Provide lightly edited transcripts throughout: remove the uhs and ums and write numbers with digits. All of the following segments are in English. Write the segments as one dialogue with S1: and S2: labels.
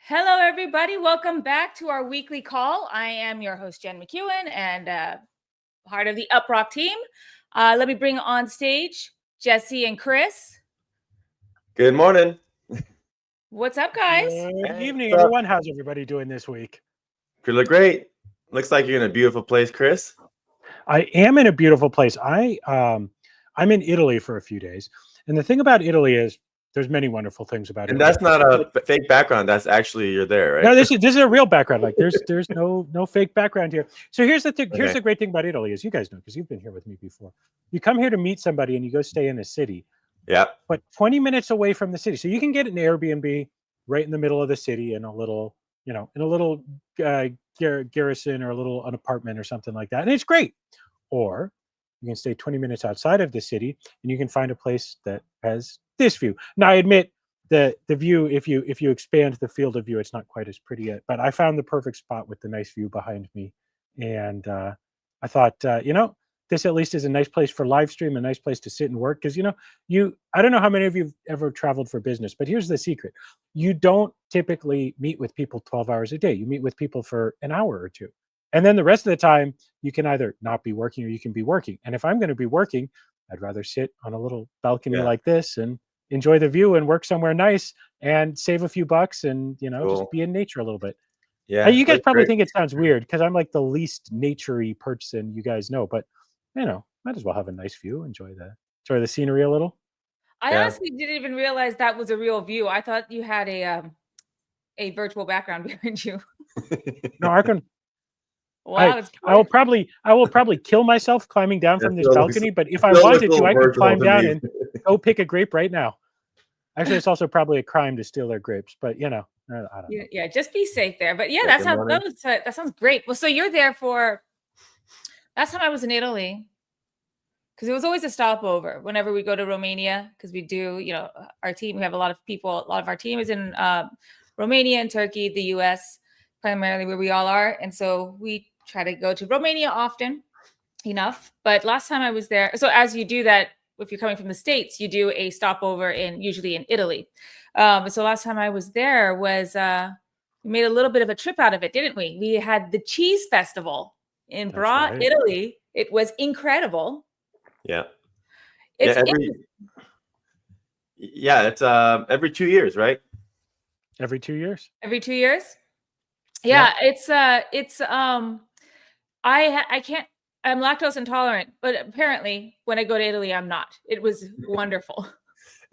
S1: Hello, everybody. Welcome back to our weekly call. I am your host, Jen McEwen, and part of the UpRock team. Let me bring on stage Jesse and Chris.
S2: Good morning.
S1: What's up, guys?
S3: Good evening, everyone. How's everybody doing this week?
S2: You look great. Looks like you're in a beautiful place, Chris.
S3: I am in a beautiful place. I'm in Italy for a few days, and the thing about Italy is there's many wonderful things about
S2: And
S3: Italy.
S2: that's not a fake background. That's actually you're there, right?
S3: No, this is a real background. Like there's no fake background here. So here's the thing.
S2: Okay.
S3: Here's the great thing about Italy, as you guys know, because you've been here with me before. You come here to meet somebody, and you go stay in a city.
S2: Yeah.
S3: But 20 minutes away from the city, so you can get an Airbnb right in the middle of the city in a little, garrison or an apartment or something like that, and it's great. Or you can stay 20 minutes outside of the city, and you can find a place that has this view. Now, I admit the view, if you expand the field of view, it's not quite as pretty yet. But I found the perfect spot with the nice view behind me, and I thought, this at least is a nice place for live stream, a nice place to sit and work. Because I don't know how many of you've ever traveled for business, but here's the secret: you don't typically meet with people 12 hours a day. You meet with people for an hour or two, and then the rest of the time you can either not be working or you can be working. And if I'm going to be working, I'd rather sit on a little balcony like this and enjoy the view and work somewhere nice and save a few bucks and just be in nature a little bit.
S2: Yeah.
S3: You guys probably think it sounds weird because I'm like the least naturey person you guys know, but might as well have a nice view, enjoy the scenery a little.
S1: I honestly didn't even realize that was a real view. I thought you had a virtual background behind you.
S3: No, I can.
S1: Wow,
S3: I will probably kill myself climbing down from this balcony, but if I wanted to, I could climb down and go pick a grape right now. Actually, it's also probably a crime to steal their grapes, but I don't know.
S1: Yeah, just be safe there. But yeah, that sounds great. Well, so you're there for. Last time I was in Italy, because it was always a stopover whenever we go to Romania, because we do, our team, we have a lot of people, a lot of our team is in Romania and Turkey, the US, primarily where we all are. And so we try to go to Romania often enough. But last time I was there, so as you do that, if you're coming from the States, you do a stopover usually in Italy. So last time I was there we made a little bit of a trip out of it, didn't we? We had the cheese festival in Bra, Italy. It was incredible.
S2: Yeah.
S1: It's
S2: every 2 years, right?
S3: Every 2 years.
S1: Every 2 years. Yeah, I can't. I'm lactose intolerant, but apparently when I go to Italy, I'm not. It was wonderful.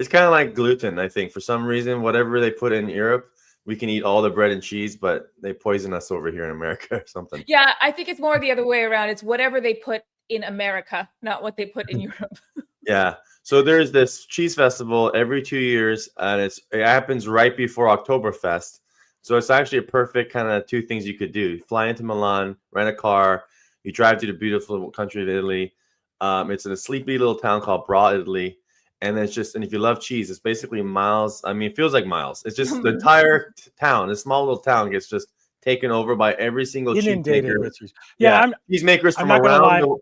S2: It's kind of like gluten, I think. For some reason, whatever they put in Europe, we can eat all the bread and cheese, but they poison us over here in America or something.
S1: Yeah, I think it's more the other way around. It's whatever they put in America, not what they put in Europe.
S2: Yeah. So there's this cheese festival every 2 years, and it happens right before Oktoberfest. So it's actually a perfect kind of two things you could do. You fly into Milan, rent a car, you drive to the beautiful country of Italy. It's in a sleepy little town called Bra, Italy. And it's and if you love cheese, it's basically miles. I mean, it feels like miles. It's just the entire town, this small little town gets just taken over by every single cheesemaker. Cheesemakers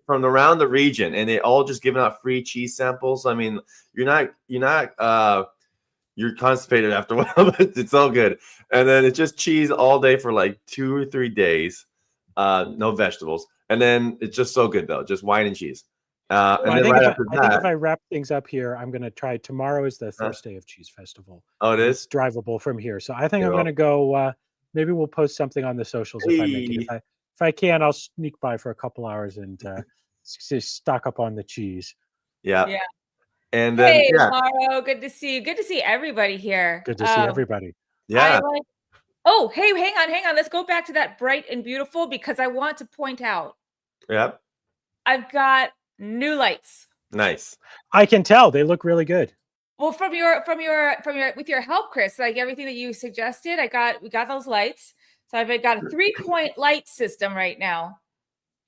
S2: from around the region, and they all just giving out free cheese samples. I mean, you're constipated after a while, but it's all good. And then it's just cheese all day for like 2 or 3 days. No vegetables. And then it's just so good though, just wine and cheese. I think
S3: if I wrap things up here, I'm going to try. Tomorrow is the first day of Cheese Festival.
S2: Oh, it is?
S3: It's drivable from here. So I think I'm going to go. Maybe we'll post something on the socials if I make it. If I can, I'll sneak by for a couple hours and stock up on the cheese.
S2: Yeah.
S1: Yeah.
S2: And then,
S1: Mauro, good to see you. Good to see everybody here.
S3: Good to see everybody.
S2: Yeah.
S1: Oh, hey, hang on. Let's go back to that bright and beautiful, because I want to point out.
S2: Yep.
S1: I've got new lights.
S2: Nice.
S3: I can tell they look really good.
S1: Well, from your with your help, Chris, like everything that you suggested, we got those lights. So I've got a 3-point light system right now.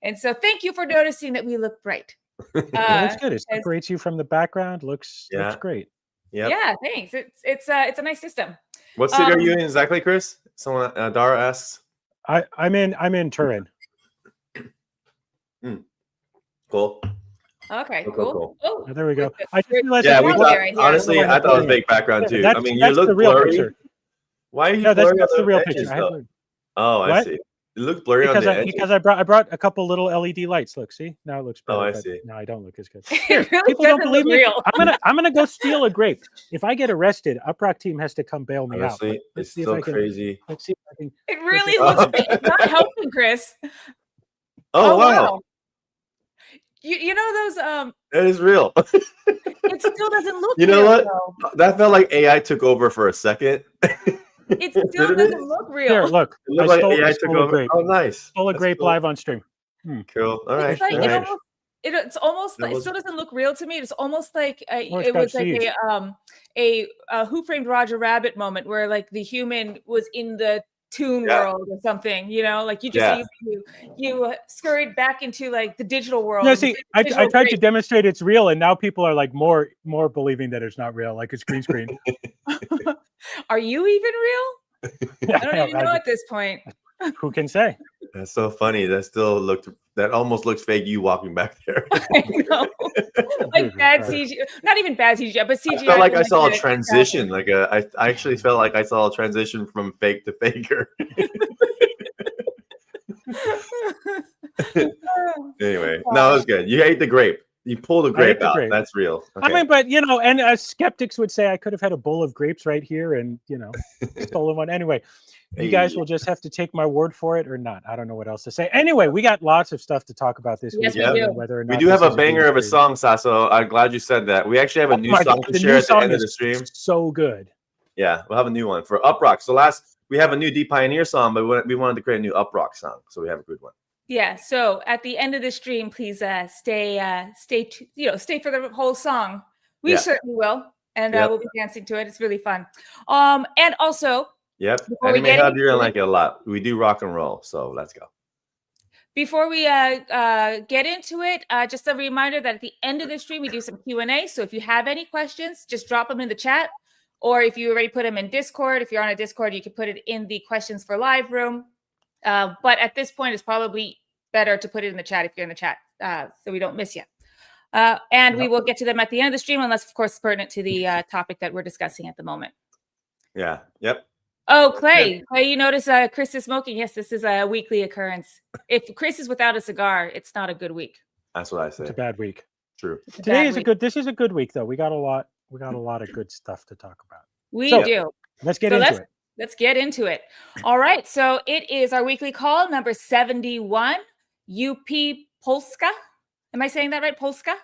S1: And so thank you for noticing that we look bright.
S3: It looks good. It separates you from the background. Looks great.
S2: Yep.
S1: Yeah, thanks. It's a nice system.
S2: What city are you in exactly, Chris? Someone Dara asks.
S3: I'm in Turin.
S2: Cool.
S1: Okay, cool.
S3: Oh, there we go.
S2: Honestly, I thought it was fake background too. I mean, you look blurry. Why are you
S3: No,
S2: blurring
S3: that's
S2: on
S3: the real
S2: edges,
S3: picture.
S2: though? Oh, I
S3: What?
S2: see. It looked blurry on the edges.
S3: Because I brought a couple little LED lights. Look, see, now it looks better.
S2: Oh, I
S3: but
S2: see.
S3: now I don't look as good.
S1: It really
S3: People don't
S1: doesn't
S3: believe
S1: look
S3: me.
S1: real.
S3: I'm gonna go steal a grape. If I get arrested, UpRock team has to come bail me out.
S2: Honestly,
S3: Let's
S2: it's
S3: see if
S2: so
S3: I can.
S2: crazy.
S3: Let's see if I can.
S1: It really
S3: it.
S1: looks
S2: Oh.
S1: fake. It's not helping, Chris.
S2: Oh, wow.
S1: You know those
S2: That is real.
S1: it still doesn't look
S2: You know
S1: real,
S2: what?
S1: though.
S2: That felt like AI took over for a second.
S1: It still
S2: Didn't
S1: doesn't
S2: it?
S1: look
S3: Here,
S1: real.
S3: look.
S2: It looked
S3: I
S2: like
S3: stole
S2: AI took
S3: a
S2: over.
S3: grape.
S2: Oh, nice.
S3: Stole a
S2: That's
S3: grape
S2: cool.
S3: live on stream.
S2: Cool. All right.
S1: It's like
S2: All
S1: it
S2: right.
S1: almost it's almost
S2: That
S1: like, it
S2: was-
S1: still doesn't look real to me. It's almost like
S3: Oh, it's
S1: it
S3: got
S1: was like
S3: seeds.
S1: a Who Framed Roger Rabbit moment where like the human was in the toon
S2: Yeah.
S1: world or something, you know, like you just
S2: Yeah.
S1: you scurried back into like the digital world.
S3: No,
S1: and the
S3: see, I
S1: digital
S3: tried to
S1: grape.
S3: demonstrate it's real, and now people are like more believing that it's not real, like it's green screen.
S1: Are you even real? I don't even know at this point.
S3: Who can say?
S2: That's so funny. That almost looks fake. You walking back there.
S1: I know. Like bad CGI, not even bad CGI, but CGI.
S2: I felt like I saw a
S1: the
S2: transition. Like I actually felt like I saw a transition from fake to faker. Anyway, no, it was good. You ate the grape. You pulled the grape
S3: the
S2: out.
S3: grape.
S2: That's real. Okay.
S3: I mean, but you know, and skeptics would say I could have had a bowl of grapes right here, and you know, stolen one. Anyway, you guys will just have to take my word for it or not. I don't know what else to say. Anyway, we got lots of stuff to talk about this
S1: Yes,
S3: week.
S1: we do.
S3: Whether or
S2: We
S3: not
S2: do have
S3: this
S2: a
S3: is
S2: banger
S3: green
S2: of a
S3: screen.
S2: song, Sasso. I'm glad you said that. We actually have a new
S3: my
S2: song
S3: God,
S2: to share at the
S3: song
S2: end of the
S3: is
S2: stream.
S3: So good.
S2: Yeah, we'll have a new one for UpRock. So we have a new D Pioneer song, but we wanted to create a new UpRock song, so we have a good one.
S1: Yeah. So at the end of the stream, please stay for the whole song. We certainly will, and we'll be dancing to it. It's really fun. And also,
S2: yep,
S1: before we
S2: Anime
S1: get
S2: Hub, you're gonna
S1: into
S2: like it a lot. We do rock and roll, so let's go.
S1: Before we get into it, just a reminder that at the end of the stream, we do some Q&A. So if you have any questions, just drop them in the chat. Or if you already put them in Discord, if you're on a Discord, you can put it in the questions for live room. But at this point, it's probably better to put it in the chat if you're in the chat, so we don't miss you. And we will get to them at the end of the stream, unless, of course, it's pertinent to the topic that we're discussing at the moment.
S2: Yeah. Yep.
S1: Oh, Clay, you notice Chris is smoking. Yes, this is a weekly occurrence. If Chris is without a cigar, it's not a good week.
S2: That's what I say.
S3: It's a bad week.
S2: True.
S3: This is a good week, though. We got a lot of good stuff to talk about.
S1: We do.
S3: Let's get into it.
S1: Let's get into it. All right. So it is our weekly call, number 71, UPPolska. Am I saying that right? Polska?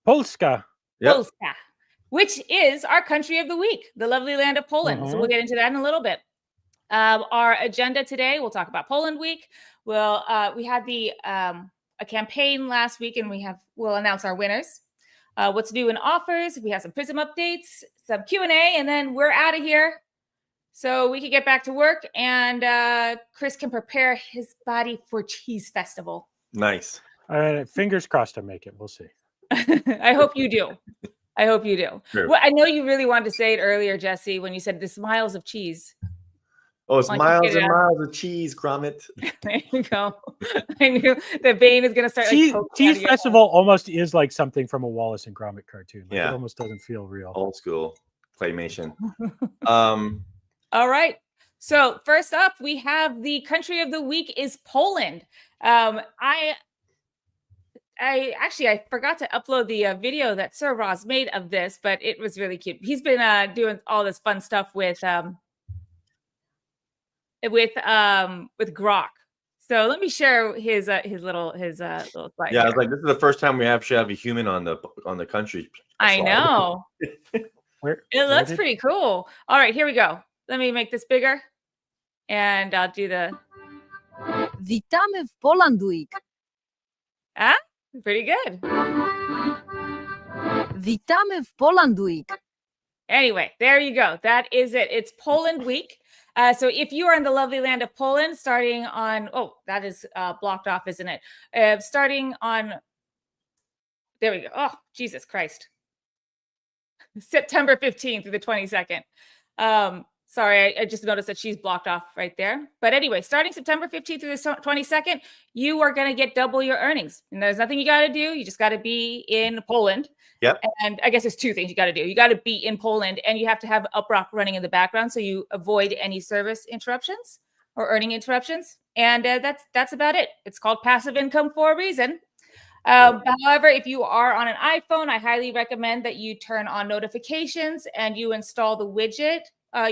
S3: Polska.
S2: Yep.
S1: Polska, which is our country of the week, the lovely land of Poland. So we'll get into that in a little bit. Our agenda today, we'll talk about Poland Week. We had a campaign last week, and we'll announce our winners. What's new in offers? We have some Prism updates, some Q&A, and then we're out of here. So we can get back to work, and Chris can prepare his body for Cheese Festival.
S2: Nice.
S3: Fingers crossed I make it. We'll see.
S1: I hope you do. I hope you do.
S2: Sure.
S1: Well, I know you really wanted to say it earlier, Jesse, when you said the smiles of cheese.
S2: Oh, it's
S1: Like,
S2: miles and miles of cheese, Gromit.
S1: There you go. I knew the vein is going to start.
S3: Cheese Festival almost is like something from a Wallace and Gromit cartoon. Like,
S2: Yeah.
S3: It almost doesn't feel real.
S2: Old school claymation.
S1: All right. So first up, we have the country of the week is Poland. I forgot to upload the video that Sir Ross made of this, but it was really cute. He's been doing all this fun stuff with Grok. So let me share his little slide.
S2: Yeah, I was like, this is the first time we actually have a human on the country.
S1: I know. It looks
S3: did-
S1: pretty cool. All right, here we go. Let me make this bigger, and I'll do the.
S4: Witamy w Poland Week.
S1: Pretty good.
S4: Witamy w Poland Week.
S1: Anyway, there you go. That is it. It's Poland Week. So if you are in the lovely land of Poland, starting on, that is blocked off, isn't it? Starting on, there we go. Oh, Jesus Christ. September 15th through the 22nd. Sorry, I just noticed that she's blocked off right there. But anyway, starting September 15th through the 22nd, you are going to get double your earnings. And there's nothing you got to do. You just got to be in Poland.
S2: Yep.
S1: And I guess there's two things you got to do. You got to be in Poland, and you have to have UpRock running in the background so you avoid any service interruptions or earning interruptions. And that's about it. It's called passive income for a reason. However, if you are on an iPhone, I highly recommend that you turn on notifications and you install the widget,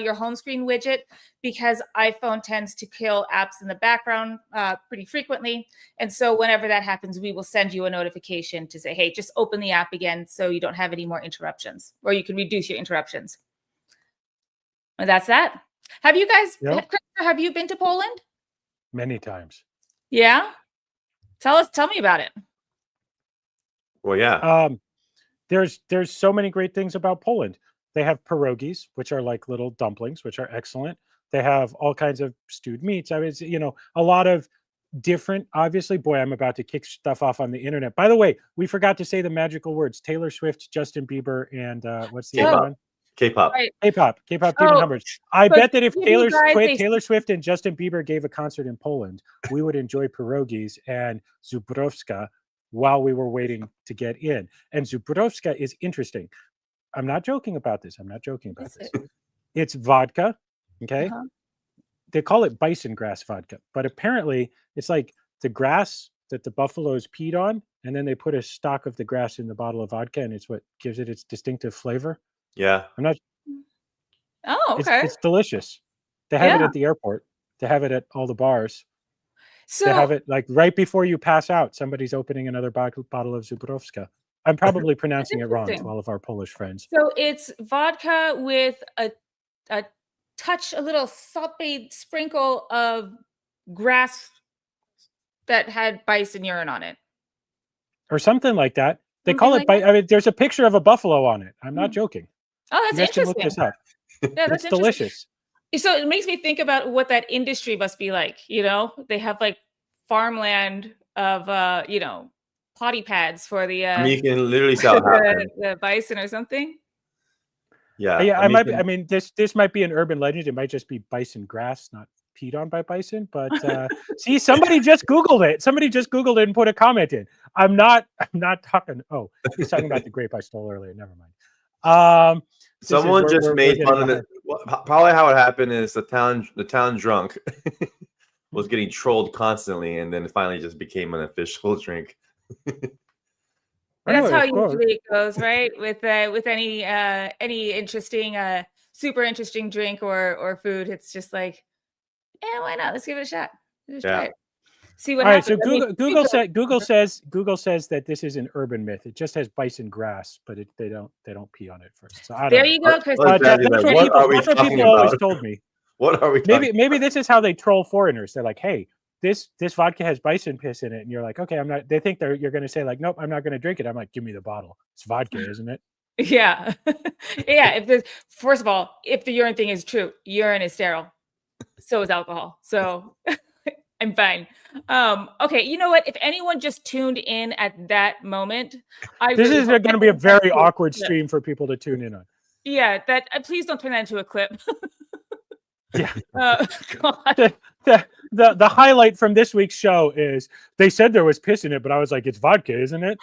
S1: your home screen widget, because iPhone tends to kill apps in the background pretty frequently. And so whenever that happens, we will send you a notification to say, hey, just open the app again so you don't have any more interruptions, or you can reduce your interruptions. And that's that. Have you guys, Christopher, have you been to Poland?
S3: Many times.
S1: Yeah? Tell me about it.
S2: Well, yeah.
S3: There's so many great things about Poland. They have pierogies, which are like little dumplings, which are excellent. They have all kinds of stewed meats. I mean, you know, a lot of different, obviously, boy, I'm about to kick stuff off on the internet. By the way, we forgot to say the magical words: Taylor Swift, Justin Bieber, and what's the other one?
S2: K-pop.
S1: Right.
S3: K-pop, Demon Hubbard. I bet that if Taylor Swift and Justin Bieber gave a concert in Poland, we would enjoy pierogies and Zubrowska while we were waiting to get in. And Zubrowska is interesting. I'm not joking about this. It's vodka, okay? They call it bison grass vodka, but apparently it's like the grass that the buffaloes peed on, and then they put a stalk of the grass in the bottle of vodka, and it's what gives it its distinctive flavor.
S2: Yeah.
S3: I'm not.
S1: Oh, okay.
S3: It's delicious. They have it at the airport. They have it at all the bars.
S1: So
S3: they have it like right before you pass out. Somebody's opening another bottle of Zubrowska. I'm probably pronouncing it wrong to all of our Polish friends.
S1: So it's vodka with a little sauteed sprinkle of grass that had bison urine on it,
S3: or something like that. They call it. I mean, there's a picture of a buffalo on it. I'm not joking.
S1: Oh, that's interesting.
S3: Look this up.
S1: Yeah, that's
S3: delicious.
S1: So it makes me think about what that industry must be like. You know, they have like farmland of you know, potty pads for the
S2: I mean, you can literally sell
S1: the bison or something.
S2: Yeah.
S3: Yeah, I mean, this might be an urban legend. It might just be bison grass, not peed on by bison. But see, somebody just Googled it. Somebody just Googled it and put a comment in. I'm not talking. Oh, he's talking about the grape I stole earlier. Never mind.
S2: Someone just made fun of it. Probably how it happened is the town drunk was getting trolled constantly, and then it finally just became an official drink.
S1: That's how usually it goes, right? With any interesting, super interesting drink or food, it's just like, yeah, why not? Let's give it a shot. Just try it. See what happens.
S3: All right, so Google says that this is an urban myth. It just has bison grass, but they don't pee on it first. So
S1: there you go, Chris.
S2: What are we talking about?
S3: Always told me.
S2: What are we?
S3: Maybe this is how they troll foreigners. They're like, hey, this vodka has bison piss in it, and you're like, okay, I'm not. They think you're going to say like, nope, I'm not going to drink it. I'm like, give me the bottle. It's vodka, isn't it?
S1: Yeah, yeah. First of all, if the urine thing is true, urine is sterile. So is alcohol. So I'm fine. Okay, you know what? If anyone just tuned in at that moment,
S3: this is going to be a very awkward stream for people to tune in on.
S1: Yeah, that please don't turn that into a clip.
S3: Yeah.
S1: God.
S3: The highlight from this week's show is they said there was piss in it, but I was like, it's vodka, isn't it?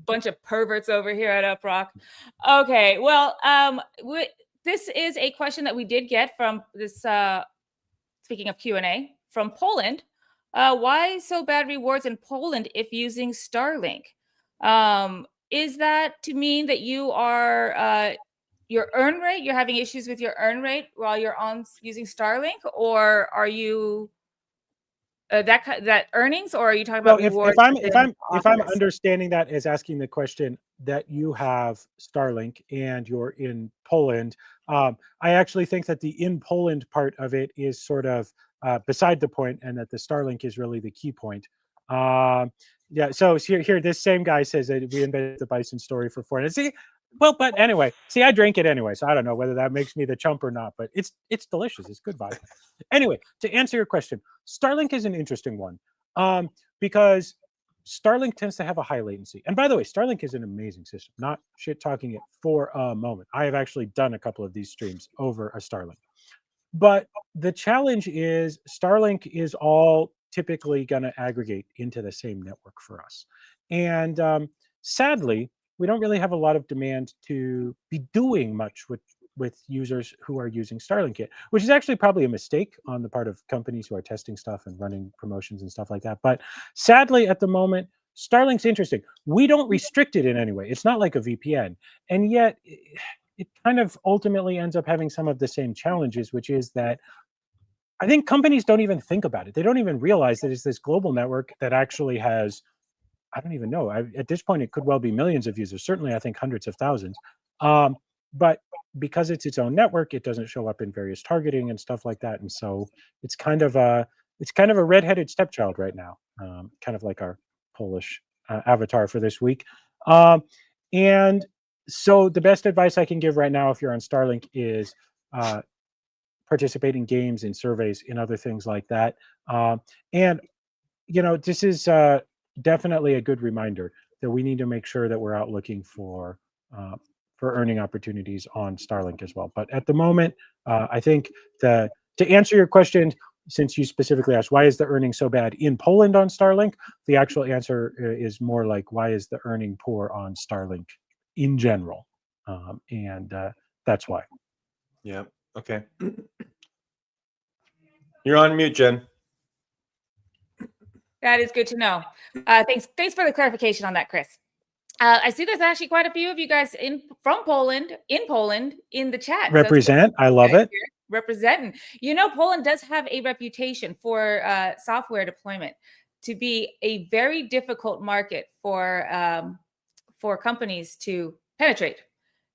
S1: Bunch of perverts over here at UpRock. Okay, well, this is a question that we did get from this. Speaking of Q&A, from Poland. Why so bad rewards in Poland if using Starlink? Is that to mean that you are your earn rate? You're having issues with your earn rate while you're on using Starlink, or are you that earnings, or are you talking about rewards?
S3: If I'm understanding that as asking the question that you have Starlink and you're in Poland, I actually think that the in Poland part of it is sort of beside the point, and that the Starlink is really the key point. Yeah. So here, this same guy says that we invented the bison story for foreigners. See, well, but anyway, see, I drink it anyway, so I don't know whether that makes me the chump or not. But it's delicious. It's good vodka. Anyway, to answer your question, Starlink is an interesting one because Starlink tends to have a high latency. And by the way, Starlink is an amazing system, not shit talking it for a moment. I have actually done a couple of these streams over a Starlink. But the challenge is Starlink is all typically going to aggregate into the same network for us. And sadly, we don't really have a lot of demand to be doing much with users who are using Starlink yet, which is actually probably a mistake on the part of companies who are testing stuff and running promotions and stuff like that. But sadly, at the moment, Starlink's interesting. We don't restrict it in any way. It's not like a VPN. And yet it kind of ultimately ends up having some of the same challenges, which is that I think companies don't even think about it. They don't even realize that it's this global network that actually has, I don't even know. At this point, it could well be millions of users. Certainly, I think hundreds of thousands. But because it's its own network, it doesn't show up in various targeting and stuff like that. And so it's kind of a redheaded stepchild right now, kind of like our Polish avatar for this week. And so the best advice I can give right now, if you're on Starlink, is participate in games, in surveys, in other things like that. And this is definitely a good reminder that we need to make sure that we're out looking for earning opportunities on Starlink as well. But at the moment, I think to answer your question, since you specifically asked why is the earning so bad in Poland on Starlink, the actual answer is more like why is the earning poor on Starlink in general, and that's why.
S2: Yeah. Okay. You're on mute, Jen.
S1: That is good to know. Thanks for the clarification on that, Chris. I see there's actually quite a few of you guys from Poland in the chat.
S3: Represent. So I love it.
S1: Representing. Poland does have a reputation for software deployment to be a very difficult market for companies to penetrate.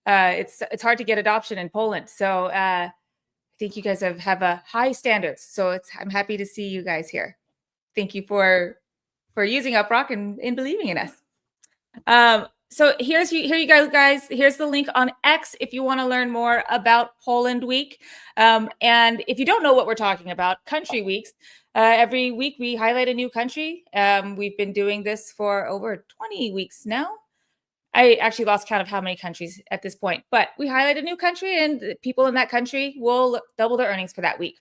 S1: It's hard to get adoption in Poland. So I think you guys have a high standards. So I'm happy to see you guys here. Thank you for using UpRock and believing in us. So here you go, guys. Here's the link on X if you want to learn more about Poland Week. And if you don't know what we're talking about, Country Weeks. Every week we highlight a new country. We've been doing this for over 20 weeks now. I actually lost count of how many countries at this point, but we highlight a new country and the people in that country will double their earnings for that week.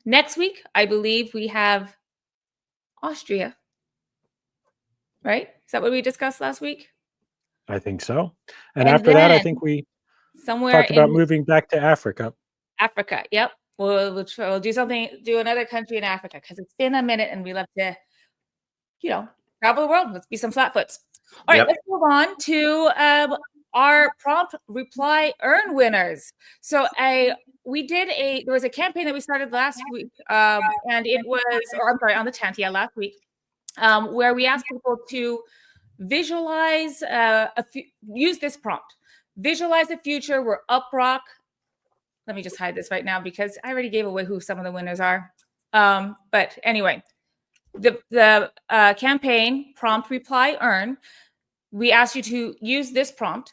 S1: Next week, I believe we have Austria. Right? Is that what we discussed last week?
S3: I think so. And after that, I think we talked about moving back to Africa.
S1: Africa, yep. We'll do another country in Africa because it's been a minute and we love to, travel the world. Let's be some flatfoots. All right, let's move on to our prompt reply earn winners. So there was a campaign that we started last week, and it was, on the 10th, last week, where we asked people to visualize, use this prompt. Visualize a future where UpRock, let me just hide this right now because I already gave away who some of the winners are. But anyway, the campaign prompt reply earn, we asked you to use this prompt,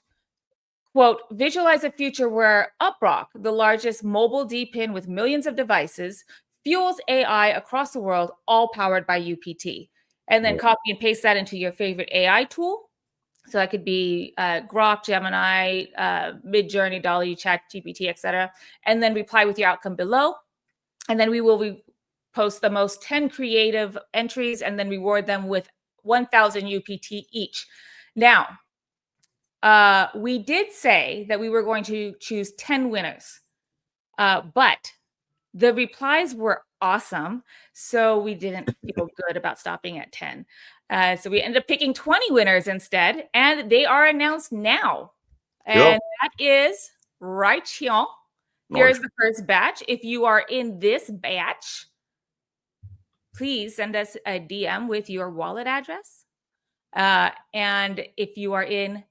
S1: quote, visualize a future where UpRock, the largest mobile DPIN with millions of devices, fuels AI across the world, all powered by UPT. And then copy and paste that into your favorite AI tool. So that could be Grok, Gemini, Midjourney, DALL-E, ChatGPT, etc. And then reply with your outcome below. And then we will post the most 10 creative entries and then reward them with 1,000 UPT each. Now, we did say that we were going to choose 10 winners, but the replies were awesome, so we didn't feel good about stopping at 10. So we ended up picking 20 winners instead, and they are announced now. And that is right here. Here's the first batch. If you are in this batch, please send us a DM with your wallet address. And if you are in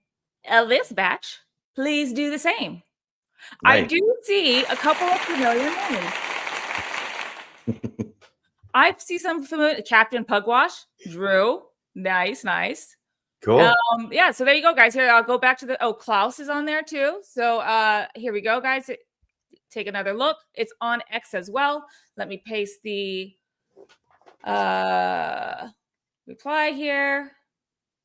S1: this batch, please do the same. Nice. I do see a couple of familiar names. I see some familiar. Captain Pugwash, Drew. Nice.
S2: Cool.
S1: So there you go, guys. Here, I'll go back to Klaus is on there too. So here we go, guys. Take another look. It's on X as well. Let me paste the reply here.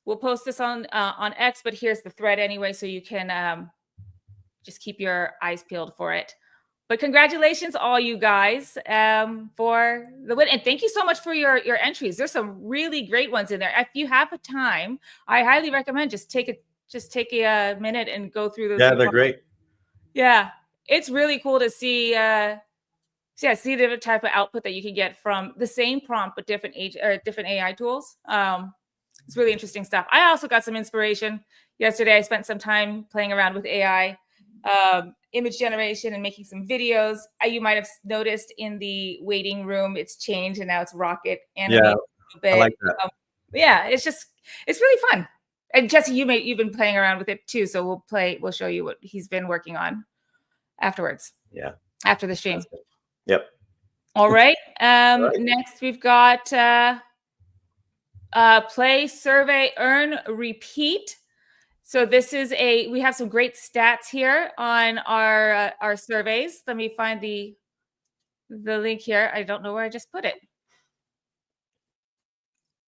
S1: We'll post this on X, but here's the thread anyway, so you can just keep your eyes peeled for it. But congratulations, all you guys, for the win, and thank you so much for your entries. There's some really great ones in there. If you have a time, I highly recommend just take a minute and go through those.
S2: Yeah, they're great.
S1: Yeah, it's really cool to see. See the different type of output that you can get from the same prompt, but different AI tools. It's really interesting stuff. I also got some inspiration yesterday. I spent some time playing around with AI. Image generation and making some videos. You might have noticed in the waiting room, it's changed and now it's rocket animated a little bit.
S2: I like that.
S1: Yeah, it's really fun. And Jesse, you've been playing around with it too, so we'll show you what he's been working on afterwards.
S2: Yeah.
S1: After the stream.
S2: Yep.
S1: All right. Next we've got play, survey, earn, repeat. So this is we have some great stats here on our surveys. Let me find the link here. I don't know where I just put it.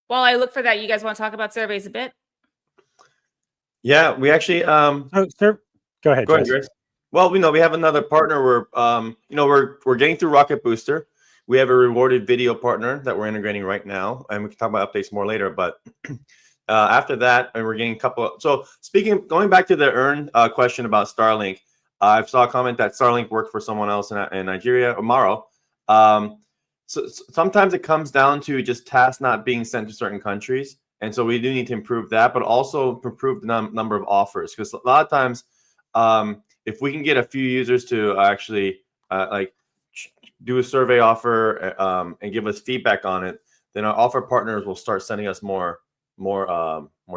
S1: While I look for that, you guys want to talk about surveys a bit?
S2: Yeah, we actually
S3: sir, go ahead.
S2: Grace. Well, we have another partner. We're getting through Rocket Booster. We have a rewarded video partner that we're integrating right now, and we can talk about updates more later. But after that, and we're getting a couple. So going back to the earn question about Starlink, I saw a comment that Starlink worked for someone else in Nigeria, Omaro. So sometimes it comes down to just tasks not being sent to certain countries, and so we do need to improve that, but also improve the number of offers, because a lot of times, if we can get a few users to actually do a survey offer and give us feedback on it, then our offer partners will start sending us more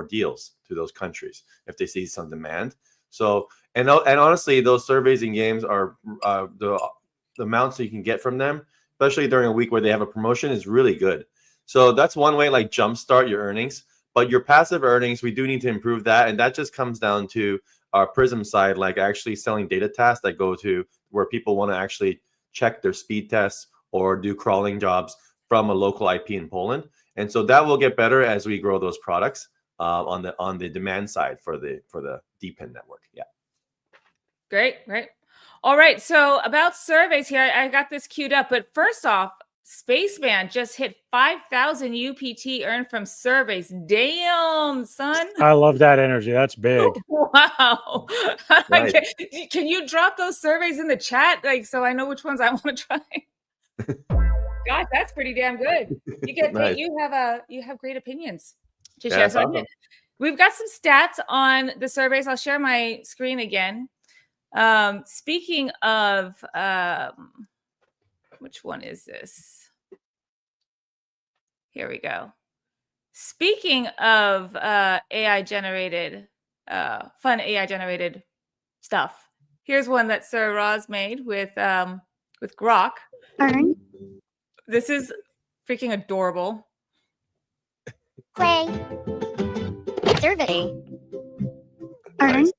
S2: deals to those countries if they see some demand. So and honestly, those surveys and games are the amounts that you can get from them, especially during a week where they have a promotion, is really good. So that's one way, like jumpstart your earnings. But your passive earnings, we do need to improve that, and that just comes down to our Prism side, like actually selling data tasks that go to where people want to actually check their speed tests or do crawling jobs from a local IP in Poland. And so that will get better as we grow those products on the demand side for the DPIN network. Yeah. Great.
S1: All right. So about surveys here, I got this queued up. But first off, Spaceman just hit 5,000 UPT earned from surveys. Damn, son.
S3: I love that energy. That's big.
S1: Wow.
S2: Right.
S1: Can you drop those surveys in the chat, so I know which ones I want to try? God, that's pretty damn good. You get
S2: Nice.
S1: you have great opinions to
S2: Yeah,
S1: share.
S2: that's awesome.
S1: We've got some stats on the surveys. I'll share my screen again. Speaking of which one is this? Here we go. Speaking of AI generated fun AI generated stuff. Here's one that Sir Roz made with Grok.
S5: Earn,
S1: This is freaking adorable.
S5: play, survey, earn,
S2: Nice.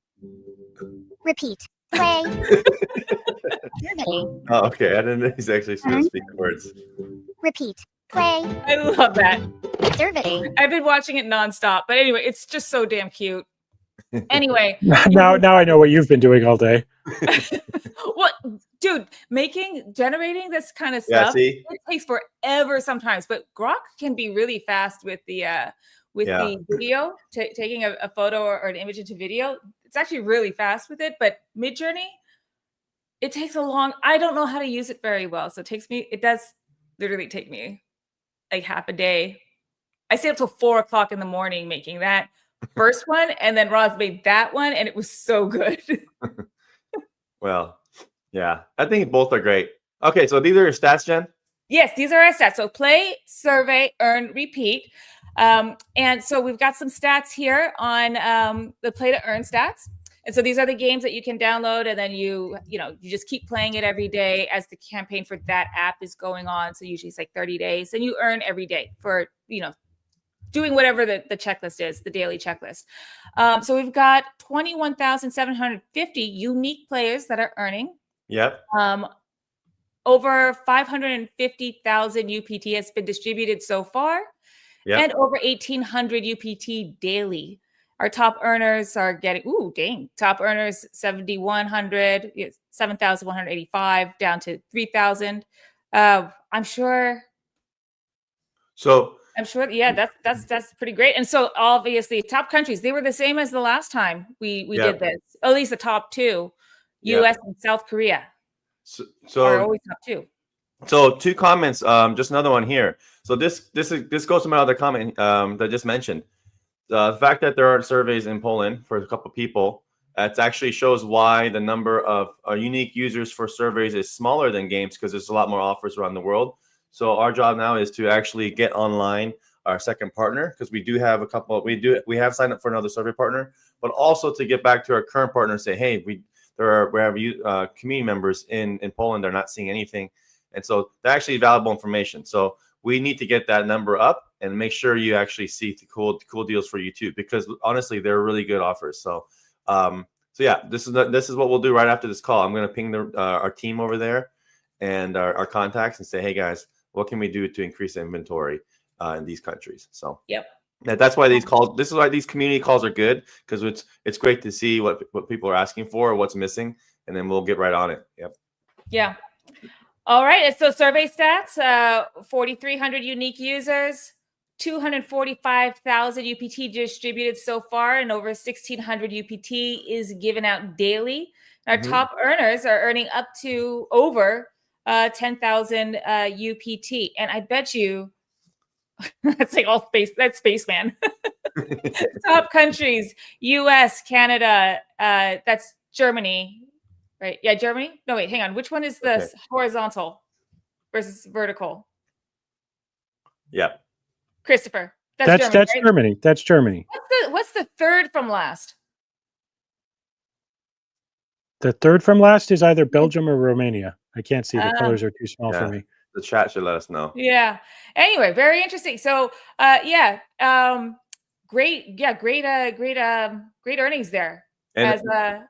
S5: repeat, play, survey,
S2: Oh, okay. I didn't know he's actually supposed to speak words.
S5: repeat, play,
S1: I love that.
S5: survey,
S1: I've been watching it nonstop, but anyway, it's just so damn cute. Anyway,
S3: now I know what you've been doing all day.
S1: what, dude? Generating this kind of
S2: Yeah,
S1: stuff,
S2: see?
S1: it takes forever sometimes. But Grok can be really fast with the video, taking a photo or an image into video. It's actually really fast with it. But Midjourney, it takes a long. I don't know how to use it very well, so it does literally take me like half a day. I stayed up till 4 o'clock in the morning making that first one, and then Roz made that one, and it was so good.
S2: Well, yeah, I think both are great. Okay, so these are your stats, Jen?
S1: Yes, these are our stats. So play, survey, earn, repeat. And so we've got some stats here on the play to earn stats. And so these are the games that you can download, and then you just keep playing it every day as the campaign for that app is going on. So usually it's like 30 days, and you earn every day for doing whatever the checklist is, the daily checklist. So we've got 21,750 unique players that are earning.
S2: Yep.
S1: Over 550,000 UPT has been distributed so far.
S2: Yep.
S1: and over 1,800 UPT daily. Our top earners are getting, top earners 7,100, 7,185 down to 3,000. I'm sure,
S2: So
S1: yeah, that's pretty great. And so obviously top countries, they were the same as the last time we did this. At least the top two, US and South Korea are always top two.
S2: So 2 comments, just another one here. So this goes to my other comment that I just mentioned. The fact that there aren't surveys in Poland for a couple of people, it actually shows why the number of unique users for surveys is smaller than games, because there's a lot more offers around the world. So our job now is to actually get online our second partner, because we do have a couple. We have signed up for another survey partner, but also to get back to our current partner and say, hey, we have community members in Poland. They're not seeing anything, and so they're actually valuable information. So we need to get that number up and make sure you actually see the cool deals for you too, because honestly, they're really good offers. So, yeah, this is what we'll do right after this call. I'm going to ping our team over there and our contacts and say, hey guys, what can we do to increase inventory in these countries? So, that's why these calls. This is why these community calls are good, because it's great to see what people are asking for, or what's missing, and then we'll get right on it. Yep.
S1: Yeah. All right. So survey stats: 4,300 unique users, 245,000 UPT distributed so far, and over 1,600 UPT is given out daily. Our top earners are earning up to over 10,000 UPT, and I bet you that's like all space. That's Spaceman. Top countries: U.S., Canada. That's Germany. Right. Yeah, Germany. No, wait, hang on. Which one is the horizontal versus vertical?
S2: Yeah.
S1: Christopher.
S3: That's
S1: Germany, right?
S3: Germany. That's Germany.
S1: What's the third from last?
S3: The third from last is either Belgium or Romania. I can't see. The colors are too small for me.
S2: The chat should let us know.
S1: Yeah. Anyway, very interesting. So, great earnings there. And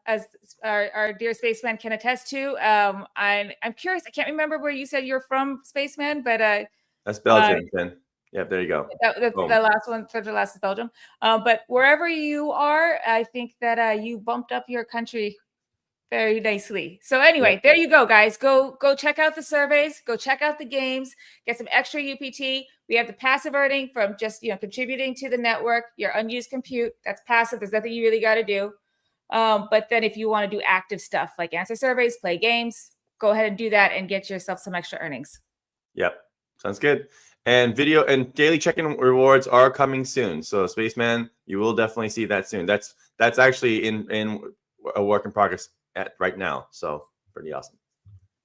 S1: as our dear Spaceman can attest to. I'm curious. I can't remember where you said you're from, Spaceman, but
S2: that's Belgium. Then, yeah, there you go.
S1: The last one, for the last is Belgium. But wherever you are, I think that you bumped up your country very nicely. So anyway, there you go, guys. Go check out the surveys. Go check out the games. Get some extra UPT. We have the passive earning from just contributing to the network. Your unused compute, that's passive. There's nothing you really got to do. But then if you want to do active stuff like answer surveys, play games, go ahead and do that and get yourself some extra earnings.
S2: Yep. Sounds good. And video and daily check-in rewards are coming soon. So Spaceman, you will definitely see that soon. That's actually in a work in progress right now. So pretty awesome.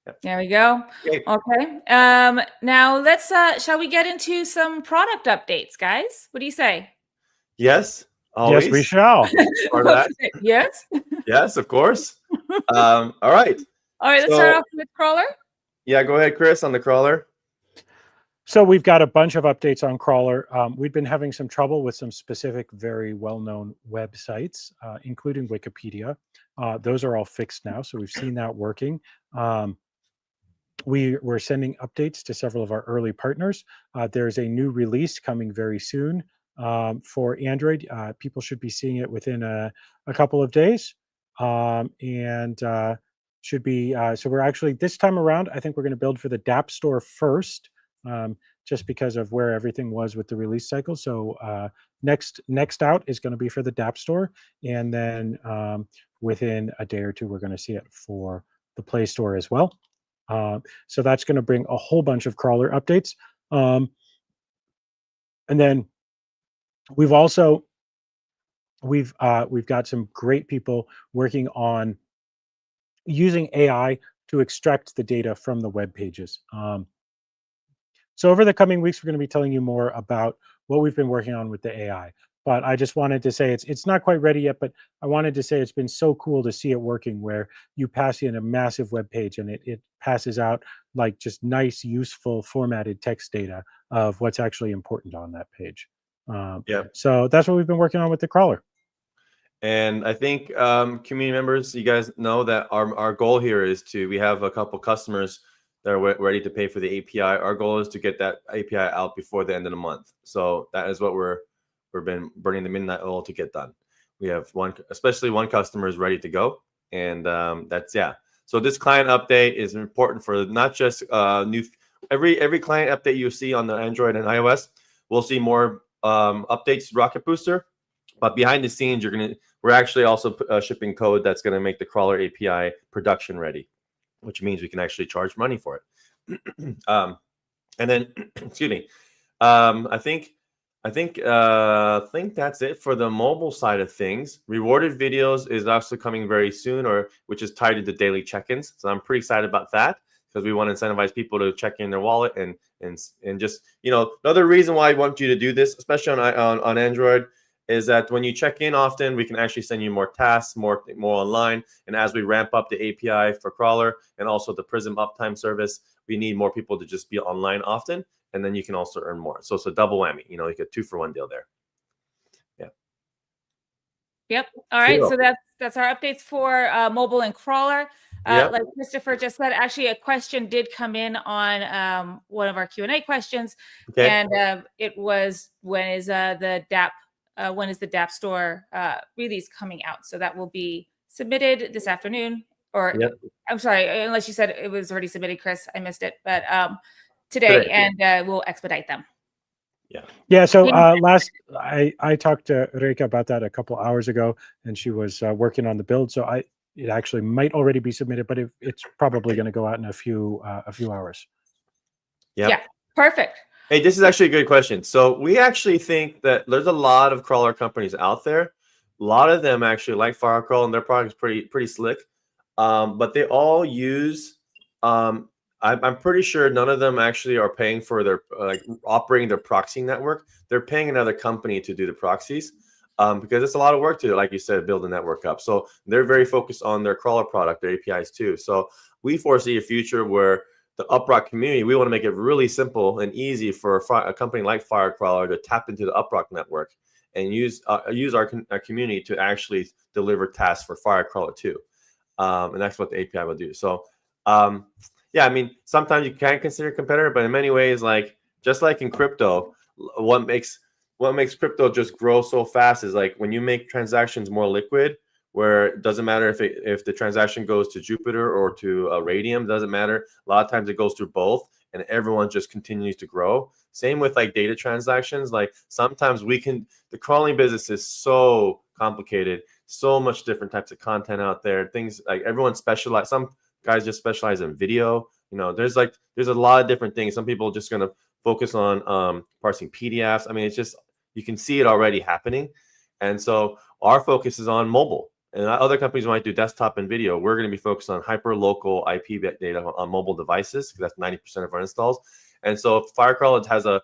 S2: Yep.
S1: There we go. Okay. Now let's shall we get into some product updates, guys? What do you say?
S2: Yes. Always.
S3: Yes, we shall.
S1: Yes.
S2: Yes, of course. All right.
S1: All right. Let's start off with crawler.
S2: Yeah, go ahead, Chris, on the crawler.
S3: So we've got a bunch of updates on crawler. We've been having some trouble with some specific, very well-known websites, including Wikipedia. Those are all fixed now, so we've seen that working. We're sending updates to several of our early partners. There's a new release coming very soon for Android. People should be seeing it within a couple of days, should be. So we're actually, this time around, I think we're going to build for the dApp Store first. Just because of where everything was with the release cycle. So next out is going to be for the dApp Store, and then within a day or two, we're going to see it for the Play Store as well. So that's going to bring a whole bunch of crawler updates. And then we've got some great people working on using AI to extract the data from the web pages. So over the coming weeks, we're going to be telling you more about what we've been working on with the AI. But I just wanted to say it's not quite ready yet, but I wanted to say it's been so cool to see it working, where you pass in a massive web page and it passes out like just nice, useful, formatted text data of what's actually important on that page. So that's what we've been working on with the crawler.
S2: And I think community members, you guys know that our goal here is we have a couple customers that are ready to pay for the API. Our goal is to get that API out before the end of the month. So that is what we've been burning the midnight oil to get done. We have especially one customer is ready to go, and that's yeah. So this client update is important for not just every client update you see on the Android and iOS. We'll see more updates to Rocket Booster, but behind the scenes, we're actually also shipping code that's going to make the crawler API production ready, which means we can actually charge money for it. And then, excuse me, I think that's it for the mobile side of things. Rewarded videos is also coming very soon, which is tied into daily check-ins. So I'm pretty excited about that because we want to incentivize people to check in their wallet and just another reason why I want you to do this, especially on Android, is that when you check in often, we can actually send you more tasks, more online. And as we ramp up the API for crawler and also the Prism uptime service, we need more people to just be online often. And then you can also earn more. So it's a double whammy. You get 2-for-1 deal there. Yeah.
S1: Yep. All right. So that's our updates for mobile and crawler. Like Christopher just said, actually a question did come in on one of our Q&A questions. Okay. And it was, when is the DApp store release coming out? So that will be submitted this afternoon, or I'm sorry, unless you said it was already submitted, Chris, I missed it, but today, and we'll expedite them.
S3: Yeah. So I talked to Rika about that a couple hours ago, and she was working on the build. So it actually might already be submitted, but it's probably going to go out in a few hours.
S1: Yeah. Perfect.
S2: Hey, this is actually a good question. So we actually think that there's a lot of crawler companies out there. A lot of them actually like FireCrawl, and their product is pretty slick. But they all use. I'm pretty sure none of them actually are paying for their operating their proxy network. They're paying another company to do the proxies because it's a lot of work to, like you said, build a network up. So they're very focused on their crawler product, their APIs too. So we foresee a future where the UpRock community, we want to make it really simple and easy for a company like Firecrawler to tap into the UpRock network and use our community to actually deliver tasks for Firecrawler too. And that's what the API will do. So yeah, I mean, sometimes you can consider a competitor, but in many ways, just like in crypto, what makes crypto just grow so fast is when you make transactions more liquid, where it doesn't matter if the transaction goes to Jupiter or to Radium, doesn't matter. A lot of times it goes through both, and everyone just continues to grow. Same with data transactions. Sometimes the crawling business is so complicated, so much different types of content out there. Things everyone specialize. Some guys just specialize in video. There's a lot of different things. Some people are just going to focus on parsing PDFs. I mean, it's just, you can see it already happening. And so our focus is on mobile, and other companies might do desktop and video. We're going to be focused on hyper local IP data on mobile devices, because that's 90% of our installs. And so if Firecrawler has a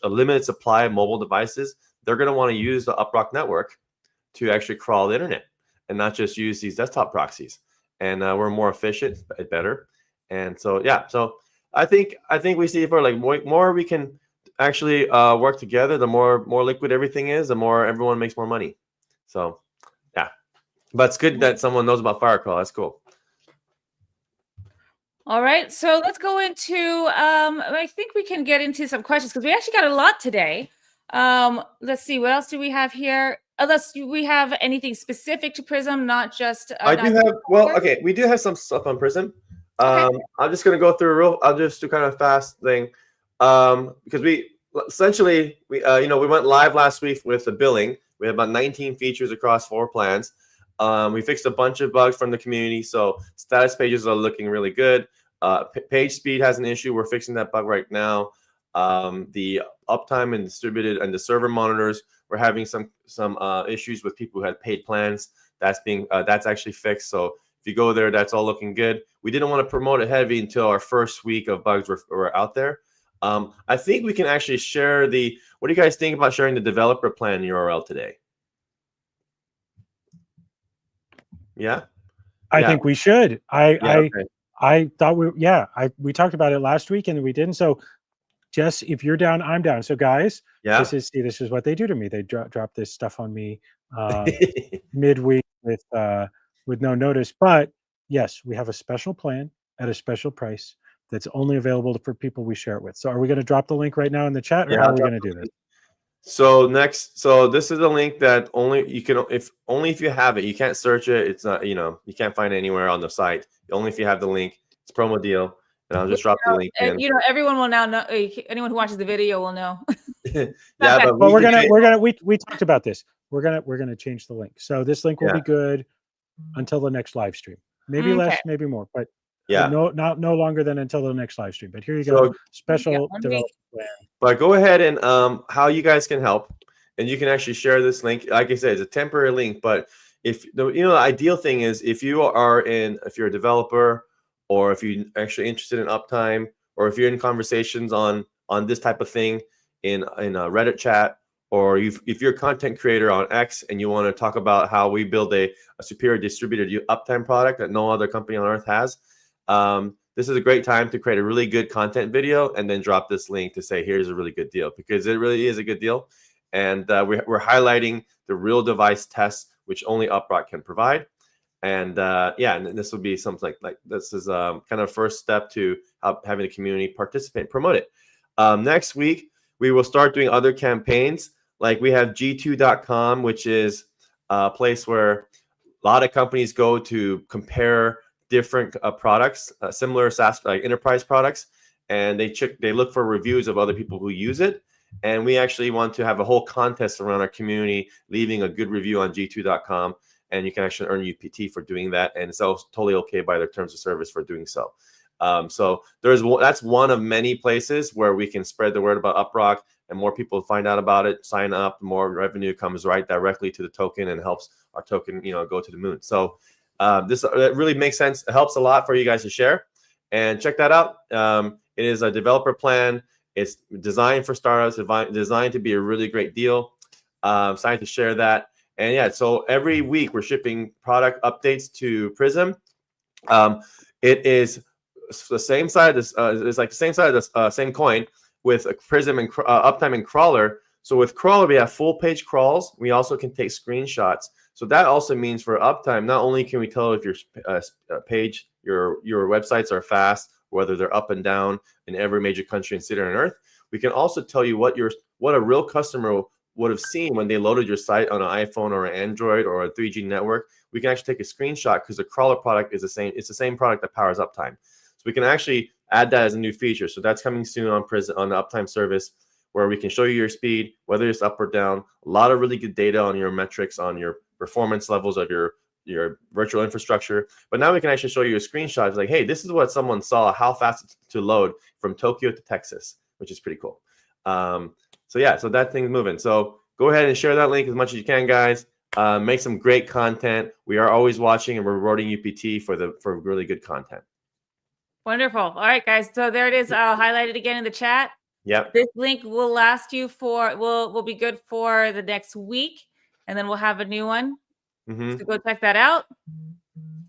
S2: limited supply of mobile devices, they're going to want to use the UpRock network to actually crawl the internet and not just use these desktop proxies. And we're more efficient, better. And so so I think we see for more we can actually work together, the more liquid everything is, the more everyone makes more money. So yeah, but it's good that someone knows about Firecrawl. That's cool.
S1: All right, so let's go into I think we can get into some questions because we actually got a lot today. Let's see, what else do we have here? Unless we have anything specific to Prism, not just
S2: we do have some stuff on Prism. I'm just gonna go through I'll just do kind of a fast thing, because we went live last week with the billing. We had about 19 features across 4 plans. We fixed a bunch of bugs from the community, so status pages are looking really good. Page speed has an issue. We're fixing that bug right now. The uptime and distributed and the server monitors, we're having some issues with people who had paid plans. That's actually fixed. So if you go there, that's all looking good. We didn't want to promote it heavy until our first week of bugs were out there. I think we can actually share what do you guys think about sharing the developer plan URL today? Yeah,
S3: I think we should. I thought we talked about it last week and we didn't. So Jess, if you're down, I'm down. So guys, this is what they do to me. They drop this stuff on me midweek with no notice. But yes, we have a special plan at a special price that's only available for people we share it with. So are we going to drop the link right now in the chat, or
S2: Yeah,
S3: how
S2: I'll
S3: are we
S2: drop
S3: going to
S2: the
S3: do this?
S2: So this is a link that only you can, only if you have it. You can't search it. It's not, you can't find it anywhere on the site. Only if you have the link. It's a promo deal, and I'll just drop the link in.
S1: Everyone will now know. Anyone who watches the video will know.
S2: Yeah, but
S3: Well, we talked about this. We're gonna change the link. So this link will be good until the next live stream. Maybe less, maybe more, but no longer than until the next live stream. But here you go, special development plan.
S2: But go ahead and how you guys can help, and you can actually share this link. Like I said, it's a temporary link, but if the ideal thing is if you're a developer, or if you're actually interested in uptime, or if you're in conversations on this type of thing in a Reddit chat, or if you're a content creator on X and you want to talk about how we build a superior distributed uptime product that no other company on earth has, this is a great time to create a really good content video and then drop this link to say, here's a really good deal, because it really is a good deal. And we're highlighting the real device tests, which only UpRock can provide. And and this will be something like this is kind of first step to having the community participate and promote it. Next week, we will start doing other campaigns. Like we have G2.com, which is a place where a lot of companies go to compare different products, similar SaaS enterprise products, and they look for reviews of other people who use it. And we actually want to have a whole contest around our community, leaving a good review on G2.com, and you can actually earn UPT for doing that, and it's totally okay by their terms of service for doing so. So that's one of many places where we can spread the word about UpRock, and more people find out about it, sign up, more revenue comes right directly to the token and helps our token, go to the moon. So it really makes sense. It helps a lot for you guys to share, and check that out. It is a developer plan. It's designed for startups, designed to be a really great deal. Excited to share that. And so every week we're shipping product updates to Prism. It is the same side. It's like the same side of the same coin with Prism and Uptime and Crawler. So with Crawler, we have full page crawls. We also can take screenshots. So that also means for Uptime, not only can we tell if your page, your websites are fast, whether they're up and down in every major country and city on earth, we can also tell you what a real customer would have seen when they loaded your site on an iPhone or an Android or a 3G network. We can actually take a screenshot because the Crawler product is the same. It's the same product that powers Uptime. So we can actually add that as a new feature. So that's coming soon on the Uptime service, where we can show you your speed, whether it's up or down. A lot of really good data on your metrics, on your performance levels of your virtual infrastructure. But now we can actually show you a screenshot. It's like, hey, this is what someone saw, how fast to load from Tokyo to Texas, which is pretty cool. So that thing's moving. So go ahead and share that link as much as you can, guys. Make some great content. We are always watching and we're rewarding UPT for really good content.
S1: Wonderful. All right, guys. So there it is. I'll highlight it again in the chat.
S2: Yep.
S1: This link will last you will be good for the next week, and then we'll have a new one. So go check that out.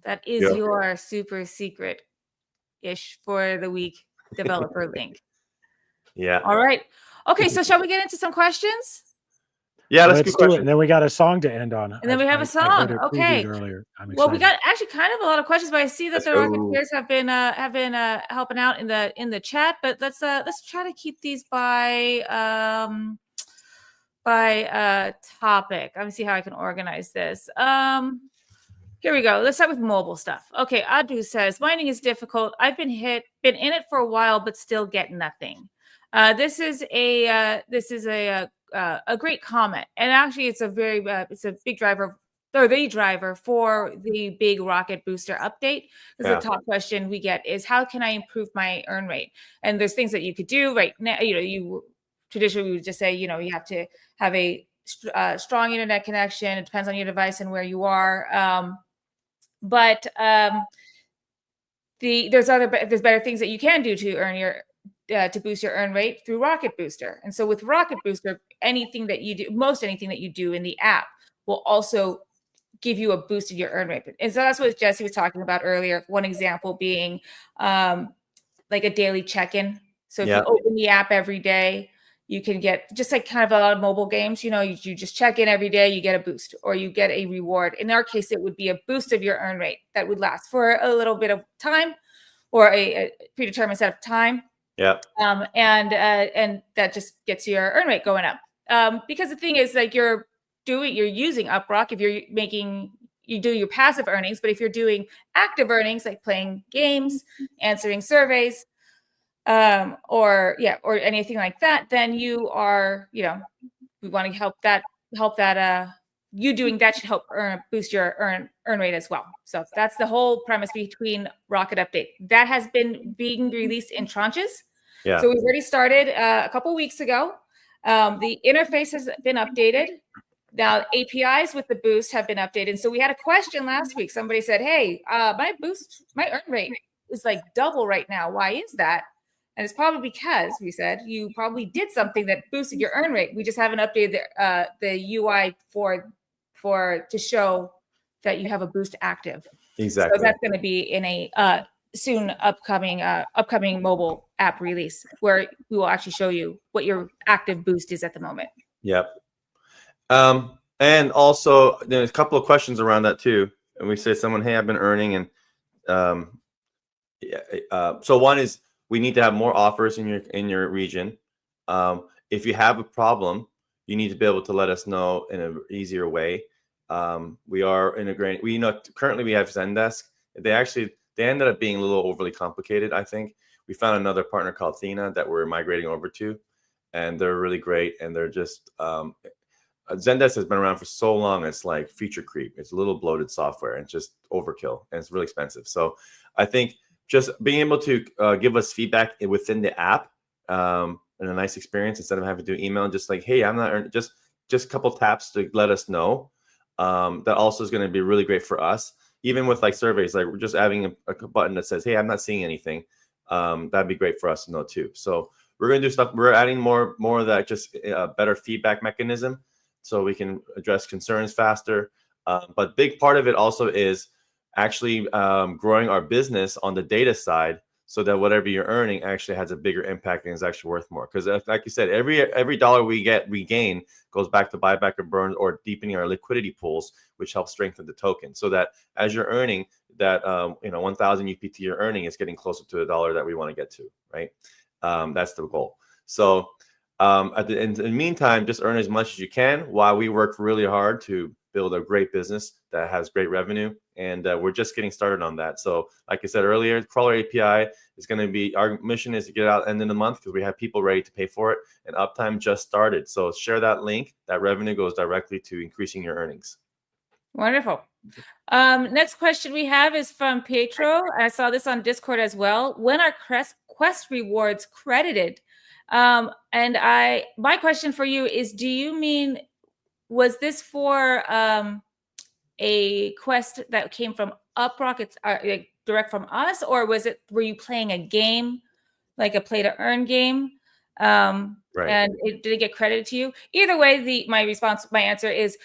S1: That is your super secret-ish for the week developer link.
S2: Yeah.
S1: All right. Okay, so shall we get into some questions?
S2: Yeah,
S3: let's
S2: do
S3: it. And then we got a song to end on.
S1: And then we have a song. Okay.
S3: Earlier.
S1: Well, we got actually kind of a lot of questions, but I see that the Rocketeers have been helping out in the chat. But let's try to keep these by topic. Let me see how I can organize this. Here we go. Let's start with mobile stuff. Okay, Adu says mining is difficult. I've been in it for a while, but still get nothing. This is a great comment, and actually, it's a big driver, or the driver for the big rocket booster update. Because the top question we get is, how can I improve my earn rate? And there's things that you could do right now. You traditionally we would just say, you have to have a strong internet connection. It depends on your device and where you are. But there's better things that you can do to earn to boost your earn rate through Rocket Booster. And so with Rocket Booster, anything that you do in the app will also give you a boost in your earn rate. And so that's what Jesse was talking about earlier. One example being like a daily check-in. So if you open the app every day, you can get just like kind of a lot of mobile games, you just check in every day, you get a boost or you get a reward. In our case, it would be a boost of your earn rate that would last for a little bit of time. or a predetermined set of time.
S2: Yeah.
S1: And that just gets your earn rate going up. Because the thing is, like, you're using UpRock if you do your passive earnings, but if you're doing active earnings, like playing games, answering surveys, or anything like that, then you are, we want to help that you doing that should help boost your earn rate as well. So that's the whole premise between Rocket Update. That has been being released in tranches.
S2: Yeah.
S1: So we've already started a couple weeks ago. The interface has been updated. Now APIs with the boost have been updated. So we had a question last week. Somebody said, "Hey, my earn rate is like double right now. Why is that?" And it's probably because we said you probably did something that boosted your earn rate. We just haven't updated the UI to show that you have a boost active.
S2: Exactly.
S1: So that's going to be in a soon upcoming mobile app release, where we will actually show you what your active boost is at the moment.
S2: Yep. And also there's a couple of questions around that too. And we say someone, "Hey, I've been earning," and so one is, we need to have more offers in your region. If you have a problem, you need to be able to let us know in an easier way. We are integrating. Currently we have Zendesk. They ended up being a little overly complicated. I think we found another partner called Thena that we're migrating over to, and they're really great. And they're just Zendesk has been around for so long. It's like feature creep. It's a little bloated software and just overkill, and it's really expensive. So I think just being able to give us feedback within the app and a nice experience, instead of having to do email, just like, "Hey, I'm not earning," just a couple taps to let us know. That also is going to be really great for us. Even with like surveys, like we're just adding a button that says, "Hey, I'm not seeing anything." That'd be great for us to know too. So we're going to do stuff. We're adding more of that, just a better feedback mechanism, so we can address concerns faster. But big part of it also is actually growing our business on the data side, so that whatever you're earning actually has a bigger impact and is actually worth more. Because like you said, every dollar we gain goes back to buyback or burn or deepening our liquidity pools, which helps strengthen the token. So that as you're earning that 1,000 UPT you're earning is getting closer to $1 that we want to get to, right? That's the goal. So in the meantime, just earn as much as you can while we work really hard to build a great business that has great revenue. And we're just getting started on that. So like I said earlier, Crawler API is going to be, our mission is to get it out end of the month, because we have people ready to pay for it, and Uptime just started. So share that link. That revenue goes directly to increasing your earnings.
S1: Wonderful. Next question we have is from Pietro. I saw this on Discord as well. When are quest rewards credited? And my question for you is, do you mean, was this for a quest that came from UpRock, it's like direct from us, or were you playing a game, like a play to earn game?
S2: Right.
S1: And did it get credited to you? Either way, my answer is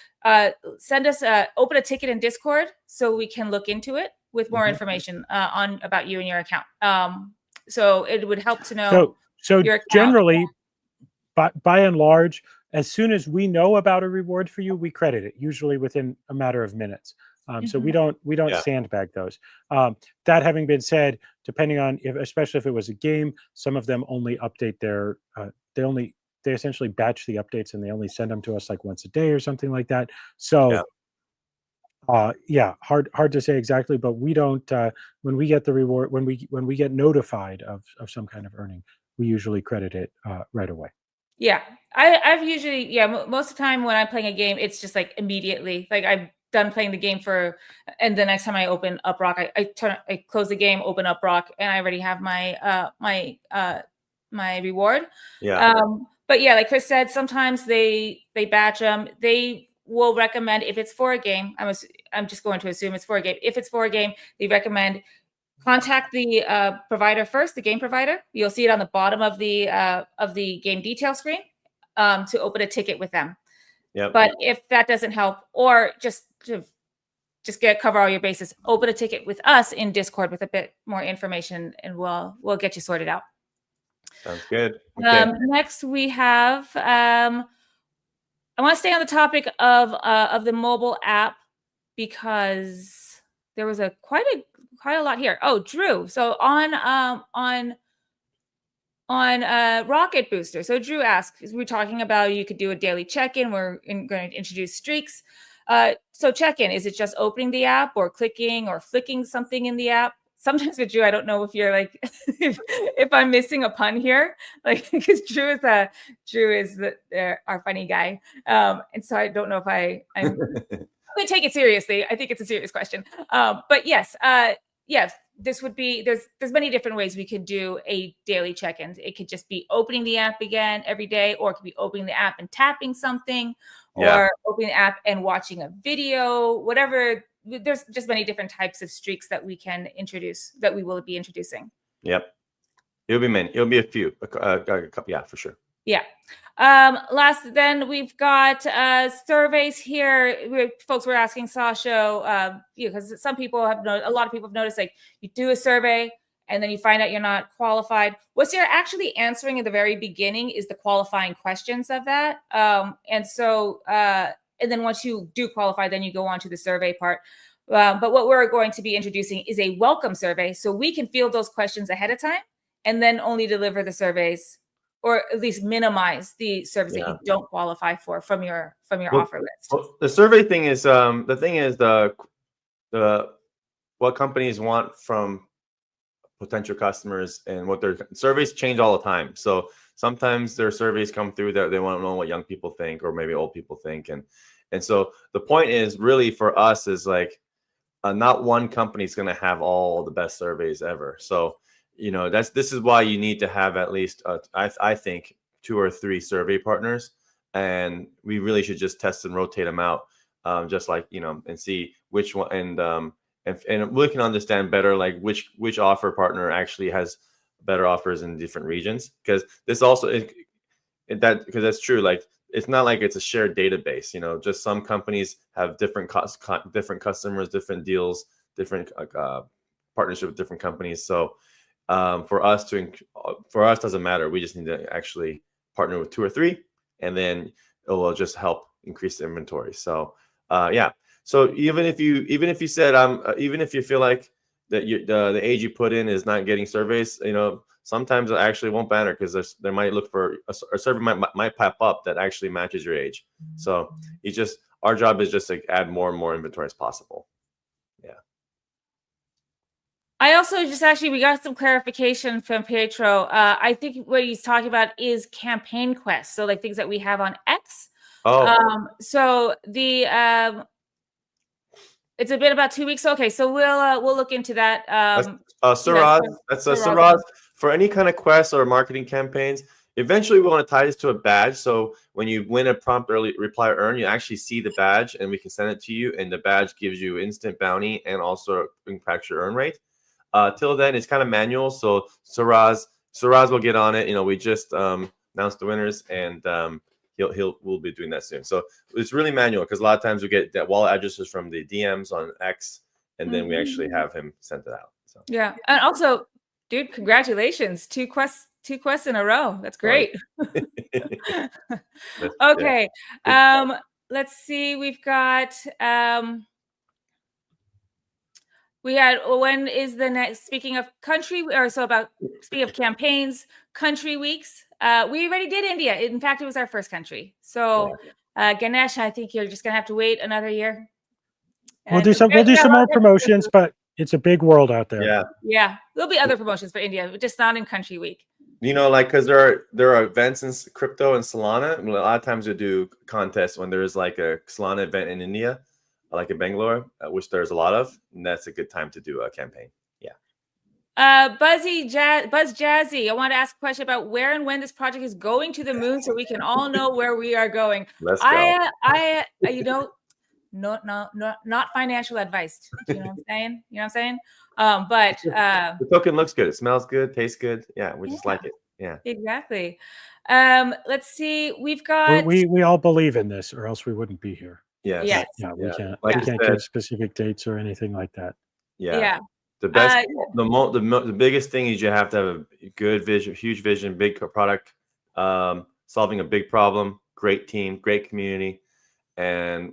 S1: send us open a ticket in Discord so we can look into it with more information about you and your account. So it would help to know.
S3: So
S1: your account.
S3: Generally, by and large, as soon as we know about a reward for you, we credit it, usually within a matter of minutes. So we don't sandbag those. That having been said, depending on especially if it was a game, some of them only update their they essentially batch the updates, and they only send them to us like once a day or something like that. So hard to say exactly, but we don't when we get the reward, when we get notified of some kind of earning, we usually credit it right away.
S1: Yeah, I've usually, most of the time when I'm playing a game, it's just like immediately, like I've done playing the game and the next time I open UpRock, I close the game, open UpRock, and I already have my my reward.
S2: Yeah.
S1: But yeah, like Chris said, sometimes they batch them. They will recommend, if it's for a game, I'm just going to assume it's for a game. If it's for a game, they recommend contact the provider first, the game provider. You'll see it on the bottom of the game detail screen to open a ticket with them.
S2: Yep.
S1: But if that doesn't help, or just cover all your bases, open a ticket with us in Discord with a bit more information, and we'll get you sorted out.
S2: Sounds good. Okay.
S1: Next we have I want to stay on the topic of the mobile app, because there was quite quite a lot here. Oh, Drew. So on Rocket Booster. So Drew asked, we're talking about you could do a daily check-in. We're going to introduce streaks. So check-in, is it just opening the app or clicking or flicking something in the app? Sometimes with Drew, I don't know if you're like, if I'm missing a pun here, like, because Drew is our funny guy. And so I don't know if I'm going to take it seriously. I think it's a serious question. But yes, yes, this would be, there's many different ways we could do a daily check-in. It could just be opening the app again every day, or it could be opening the app and tapping something, or opening the app and watching a video, whatever. There's just many different types of streaks that we can introduce, that we will be introducing.
S2: Yep. It'll be many. It'll be a few. A couple, yeah, for sure.
S1: Yeah. Then we've got surveys here. Folks were asking Sasha, because some people have a lot of people have noticed, like, you do a survey and then you find out you're not qualified. What you're actually answering at the very beginning is the qualifying questions of that. And then once you do qualify, then you go on to the survey part. But what we're going to be introducing is a welcome survey, so we can field those questions ahead of time and then only deliver the surveys, or at least minimize the service that you don't qualify for from your offer list.
S2: Well, the survey thing is the thing is the what companies want from potential customers, and what their surveys change all the time. So sometimes their surveys come through that they want to know what young people think, or maybe old people think, and so the point is really for us is like not one company is going to have all the best surveys ever. So this is why you need to have at least I think 2 or 3 survey partners, and we really should just test and rotate them out, just like and see which one, and we can understand better like which offer partner actually has better offers in different regions, because this also because that's true. Like, it's not like it's a shared database. Just some companies have different different customers, different deals, different partnership with different companies. So for us doesn't matter. We just need to actually partner with 2 or 3, and then it will just help increase the inventory. So so even if you said even if you feel like that the age you put in is not getting surveys, sometimes it actually won't matter, because they might look for a survey might pop up that actually matches your age. So our job is just to add more and more inventory as possible.
S1: I also we got some clarification from Pietro. I think what he's talking about is campaign quests. So like things that we have on X. So the it's been about 2 weeks. Okay, so we'll look into that.
S2: Saraz, that's Saraz for any kind of quests or marketing campaigns. Eventually, we want to tie this to a badge. So when you win a prompt early reply or earn, you actually see the badge, and we can send it to you. And the badge gives you instant bounty and also impacts your earn rate. Till then, it's kind of manual. So Saraz will get on it. We just announced the winners, and we'll be doing that soon. So it's really manual, because a lot of times we get that wallet addresses from the DMs on X, and then we actually have him send it out. So
S1: yeah, and also, dude, congratulations, 2 quests in a row. That's great. Okay, let's see. We've got we had, when is the next, speaking of speaking of campaigns, country weeks. We already did India. In fact, it was our first country. So Ganesh, I think you're just gonna have to wait another year.
S3: We'll do some more promotions, but it's a big world out there.
S1: Yeah, there'll be other promotions for India, but just not in country week.
S2: Because there are events in crypto and Solana. A lot of times we do contests when there is like a Solana event in India, like in Bangalore, which there's a lot of, and that's a good time to do a campaign.
S1: Buzz Jazzy, I want to ask a question about where and when this project is going to the moon, so we can all know where we are going.
S2: Let's go.
S1: Not financial advice. Do you know what I'm saying? But
S2: the token looks good. It smells good, tastes good. Yeah, we just like it. Yeah,
S1: exactly. Let's see. We've got.
S3: We all believe in this, or else we wouldn't be here.
S1: Yes.
S3: Yeah, we can't.
S2: Like
S3: we can't give specific dates or anything like that.
S1: Yeah.
S2: The best, the biggest thing is you have to have a good vision, huge vision, big product, solving a big problem, great team, great community, and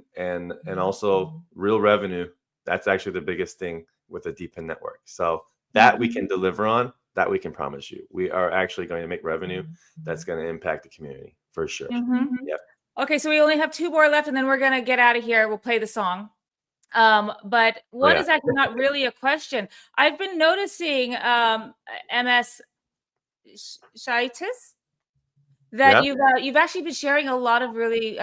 S2: also real revenue. That's actually the biggest thing with a DePIN network. So that we can deliver on, that we can promise you. We are actually going to make revenue that's going to impact the community for sure. Yep.
S1: Okay, so we only have 2 more left, and then we're going to get out of here. We'll play the song. But one is actually not really a question. I've been noticing MS Shitis that you've actually been sharing a lot of really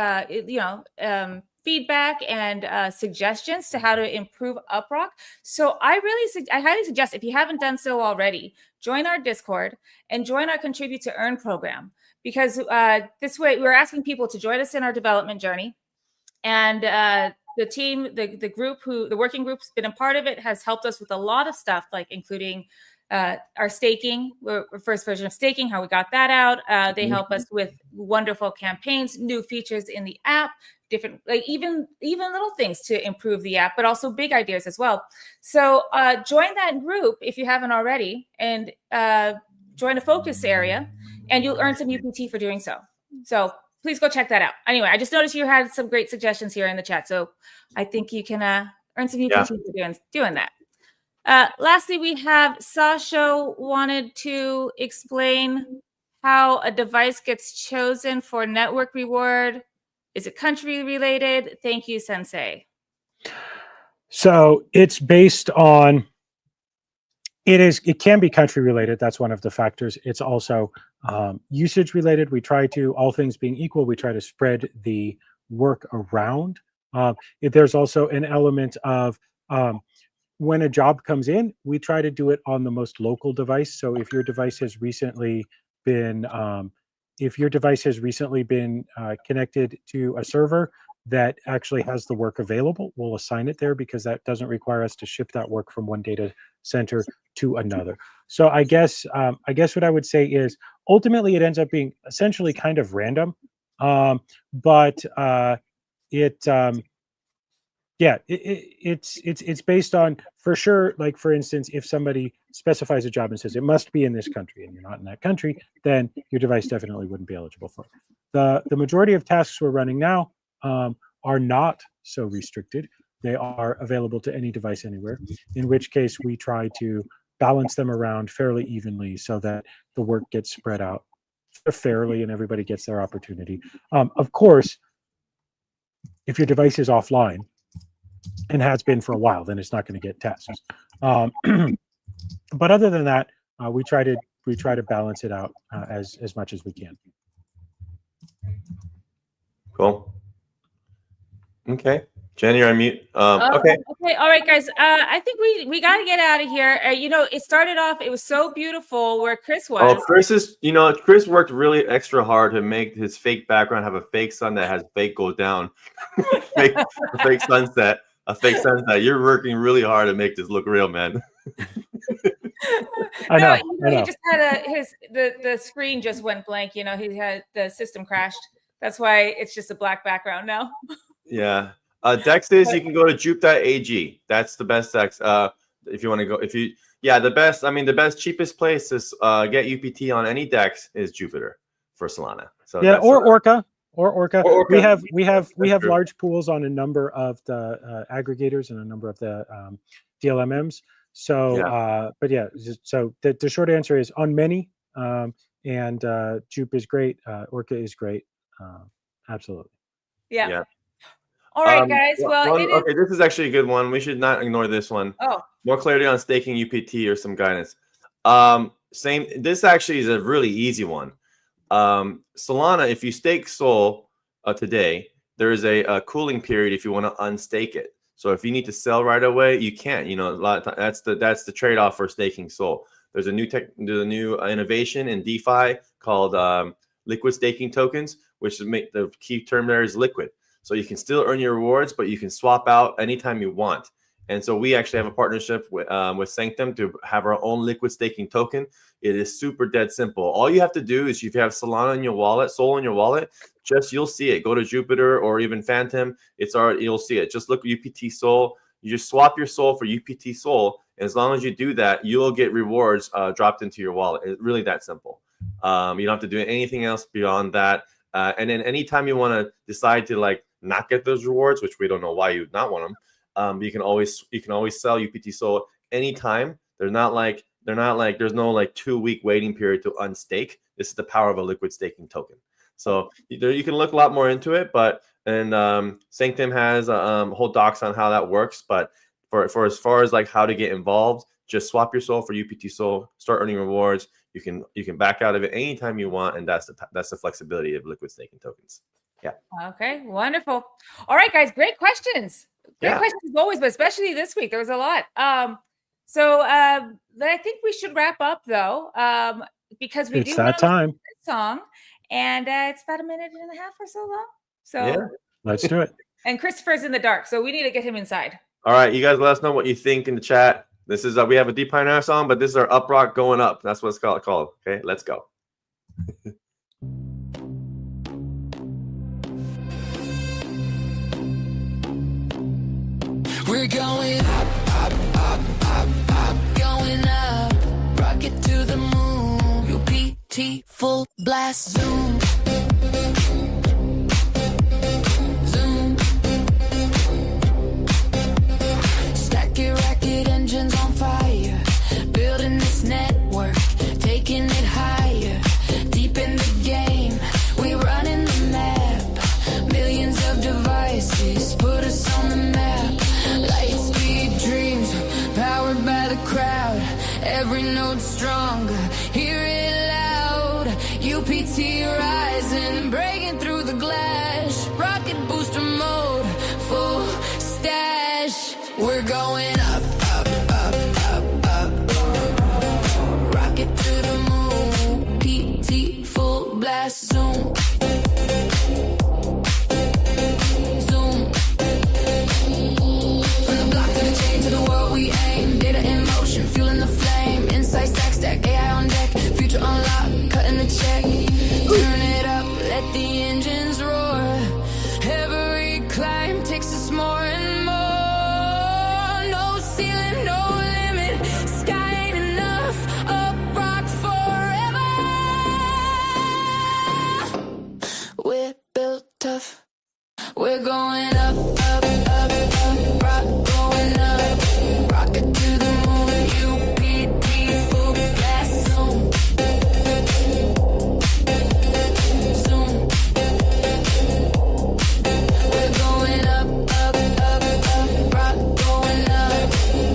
S1: feedback and suggestions to how to improve UpRock. So I highly suggest, if you haven't done so already, join our Discord and join our Contribute to Earn program, because this way we're asking people to join us in our development journey. And the team, the group, the working group's been a part of it, has helped us with a lot of stuff, like including our staking, first version of staking, how we got that out. They help us with wonderful campaigns, new features in the app, different, like even little things to improve the app, but also big ideas as well. So join that group if you haven't already, and join a focus area, and you'll earn some UPT for doing so. So please go check that out. Anyway, I just noticed you had some great suggestions here in the chat, so I think you can earn some UPT for doing that. Lastly, we have Sasha wanted to explain how a device gets chosen for network reward. Is it country related? Thank you, Sensei.
S3: So it's based on, it can be country related. That's one of the factors. It's also usage related. We try to, all things being equal, we try to spread the work around. There's also an element of, when a job comes in, we try to do it on the most local device. So if your device has recently been, connected to a server that actually has the work available, we'll assign it there, because that doesn't require us to ship that work from one data center to another. So I guess what I would say is, ultimately it ends up being essentially kind of random, but it's based on, for sure, like for instance, if somebody specifies a job and says it must be in this country and you're not in that country, then your device definitely wouldn't be eligible for it. The majority of tasks we're running now are not so restricted. They are available to any device anywhere, in which case we try to balance them around fairly evenly so that the work gets spread out fairly and everybody gets their opportunity. Of course, if your device is offline and has been for a while, then it's not going to get tasks. But other than that, we try to balance it out as much as we can.
S2: Cool. Okay, Jen, you're on mute. Okay.
S1: Okay. All right, guys. I think we got to get out of here. It started off, it was so beautiful where Chris was.
S2: Oh, Chris worked really extra hard to make his fake background have a fake sun that has fake go down, a fake sunset, a fake sunset. You're working really hard to make this look real, man.
S3: I know.
S1: He just had the screen just went blank. He had the system crashed. That's why it's just a black background now.
S2: Yeah. Dex is, you can go to jupe.ag. That's the best Dex. If you want to go, the best, cheapest place to get UPT on any Dex is Jupiter for Solana. So
S3: yeah, or Orca.
S2: Orca.
S3: We have large pools on a number of the aggregators and a number of the DLMMs. So, but yeah, so the short answer is on many, and Jupe is great. Orca is great. Absolutely.
S1: Yeah. All right, guys.
S2: Okay, this is actually a good one. We should not ignore this one.
S1: Oh.
S2: More clarity on staking UPT or some guidance. This actually is a really easy one. Solana, if you stake Sol today, there is a cooling period if you want to unstake it. So if you need to sell right away, you can't. A lot of times, that's the trade-off for staking Sol. There's a new innovation in DeFi called liquid staking tokens, which the key term there is liquid. So you can still earn your rewards, but you can swap out anytime you want. And so we actually have a partnership with Sanctum to have our own liquid staking token. It is super dead simple. All you have to do is, if you have Solana in your wallet, Sol in your wallet, you'll see it. Go to Jupiter or even Phantom. You'll see it. Just look at UPT Sol. You just swap your Sol for UPT Sol. And as long as you do that, you'll get rewards dropped into your wallet. It's really that simple. You don't have to do anything else beyond that. And then anytime you want to decide to not get those rewards, which we don't know why you'd not want them, you can always sell UPT Sol, anytime. They're not like there's no like 2-week waiting period to unstake. This is the power of a liquid staking token. So you can look a lot more into it, but Sanctum has whole docs on how that works. But for as far as like how to get involved, just swap your soul for UPT soul, start earning rewards. You can back out of it anytime you want, and that's the flexibility of liquid staking tokens. Yeah.
S1: Okay, wonderful. All right, guys, great questions. Great questions as always, but especially this week, there was a lot. So I think we should wrap up though, because we
S3: It's
S1: do
S3: that time.
S1: this song, and it's about 1.5 minutes or so long. So
S2: Yeah.
S3: Let's do it.
S1: And Christopher's in the dark, so we need to get him inside.
S2: All right, you guys let us know what you think in the chat. This is we have a Deep Pioneer song, but this is our UpRock going up. That's what it's called. Okay, let's go.
S6: We're going up, up, up, up, up, going up. Rocket to the moon. UPT full blast zoom. Zoom. Stack it, racket, engines on fire. Building this network, taking it higher. Deep in the game, we running the map. Millions of devices put us on the map. Lightspeed dreams, powered by the crowd. Every note stronger, hear it loud. UPT rising, breaking through the glass. Rocket booster mode, full stash. We're going up, up, up, up, up. Rocket to the moon, PT full blast zoom. We aim, data in motion, fueling the flame. Insight stack, AI on deck. Future unlocked, cutting the check. Turn it up, let the engines roar. Every climb takes us more and more. No ceiling, no limit. Sky ain't enough. UpRock forever. We're built tough. We're going up, up, up, up. Rock going up. Rocket to the moon, UPT full blast zoom. Zoom. We're going up, up, up, up. Rock going up.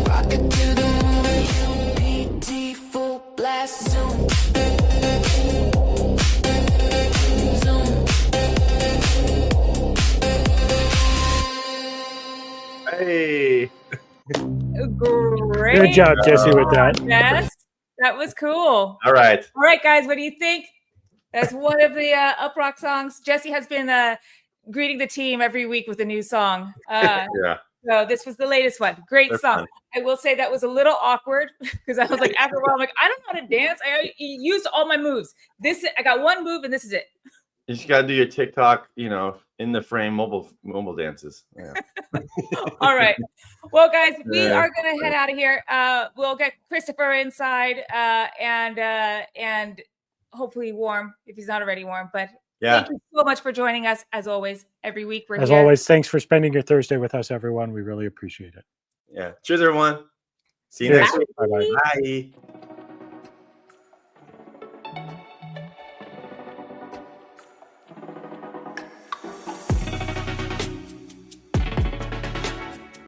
S6: Rocket to the moon, UPT full blast zoom. Zoom.
S2: Hey.
S1: Great.
S3: Good job, Jesse, with that.
S1: Yes, that was cool.
S2: All right.
S1: All right, guys, what do you think? That's one of the UpRock songs. Jesse has been greeting the team every week with a new song.
S2: Yeah.
S1: So this was the latest one. Great
S2: They're
S1: song.
S2: fun.
S1: I will say that was a little awkward because I was like, after a while, I'm like, I don't know how to dance. I used all my moves. I got one move and this is it.
S2: You just gotta do your TikTok, in the frame mobile dances. Yeah.
S1: All right. Well, guys, we are going to head out of here. We'll get Christopher inside and hopefully warm if he's not already warm. But thank you so much for joining us. As always, every week we're here.
S3: As always, thanks for spending your Thursday with us, everyone. We really appreciate it.
S2: Yeah. Cheers, everyone. See you next week.
S3: Bye-bye.
S2: Bye.